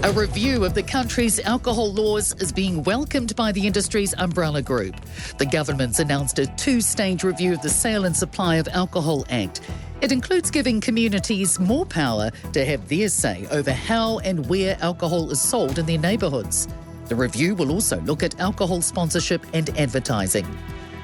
A review of the country's alcohol laws is being welcomed by the industry's umbrella group. The government's announced a two-stage review of the Sale and Supply of Alcohol Act. It includes giving communities more power to have their say over how and where alcohol is sold in their neighbourhoods. The review will also look at alcohol sponsorship and advertising.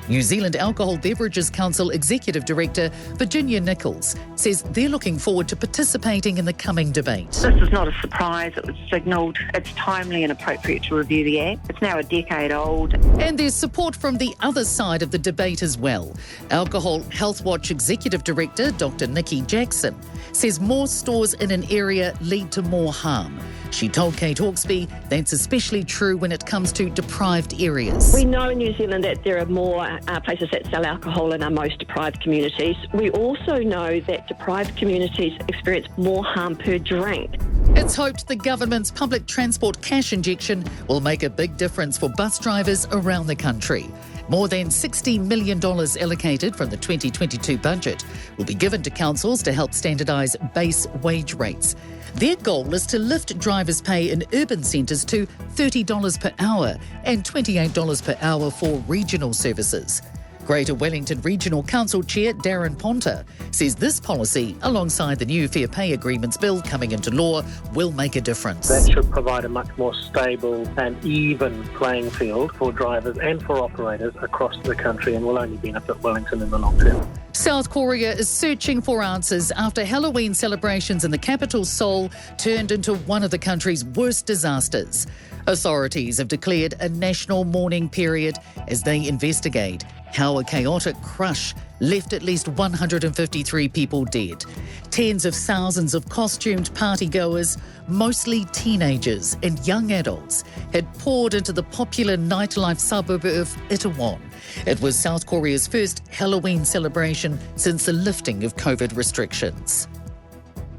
New Zealand Alcohol Beverages Council Executive Director Virginia Nichols says they're looking forward to participating in the coming debate. This is not a surprise. It was signalled. It's timely and appropriate to review the Act. It's now a decade old. And there's support from the other side of the debate as well. Alcohol Health Watch Executive Director Dr. Nikki Jackson says more stores in an area lead to more harm. She told Kate Hawkesby that's especially true when it comes to deprived areas. We know in New Zealand that there are more places that sell alcohol in our most deprived communities. We also know that deprived communities experience more harm per drink. It's hoped the government's public transport cash injection will make a big difference for bus drivers around the country. More than $60 million allocated from the 2022 budget will be given to councils to help standardise base wage rates. Their goal is to lift drivers' pay in urban centres to $30 per hour and $28 per hour for regional services. Greater Wellington Regional Council Chair Darren Ponter says this policy, alongside the new Fair Pay Agreements Bill coming into law, will make a difference. That should provide a much more stable and even playing field for drivers and for operators across the country, and will only benefit Wellington in the long term. South Korea is searching for answers after Halloween celebrations in the capital Seoul turned into one of the country's worst disasters. Authorities have declared a national mourning period as they investigate how a chaotic crush left at least 153 people dead. Tens of thousands of costumed partygoers, mostly teenagers and young adults, had poured into the popular nightlife suburb of Itaewon. It was South Korea's first Halloween celebration since the lifting of COVID restrictions.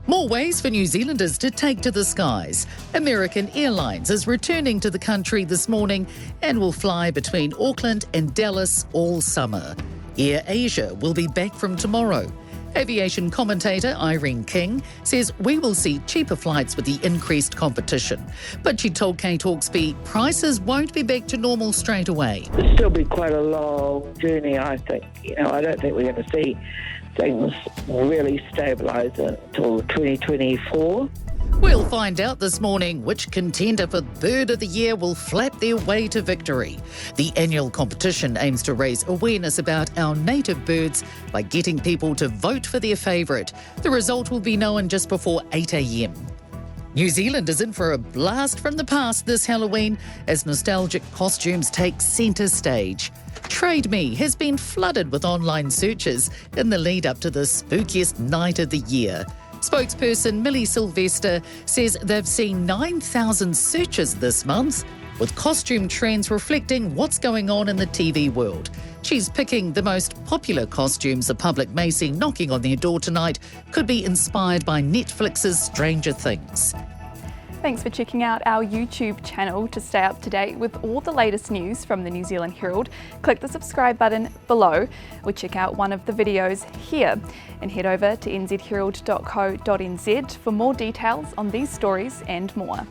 More ways for New Zealanders to take to the skies. American Airlines is returning to the country this morning and will fly between Auckland and Dallas all summer. Air Asia will be back from tomorrow. Aviation commentator Irene King says we will see cheaper flights with the increased competition. But she told Kate Hawkesby prices won't be back to normal straight away. It'll still be quite a long journey, I think. I don't think we're going to see things really stabilise until 2024. We'll find out this morning which contender for Bird of the Year will flap their way to victory. The annual competition aims to raise awareness about our native birds by getting people to vote for their favourite. The result will be known just before 8 a.m. New Zealand is in for a blast from the past this Halloween as nostalgic costumes take centre stage. Trade Me has been flooded with online searches in the lead up to the spookiest night of the year. Spokesperson Millie Sylvester says they've seen 9,000 searches this month, with costume trends reflecting what's going on in the TV world. She's picking the most popular costumes the public may see knocking on their door tonight could be inspired by Netflix's Stranger Things. Thanks for checking out our YouTube channel to stay up to date with all the latest news from the New Zealand Herald. Click the subscribe button below or check out one of the videos here and head over to nzherald.co.nz for more details on these stories and more.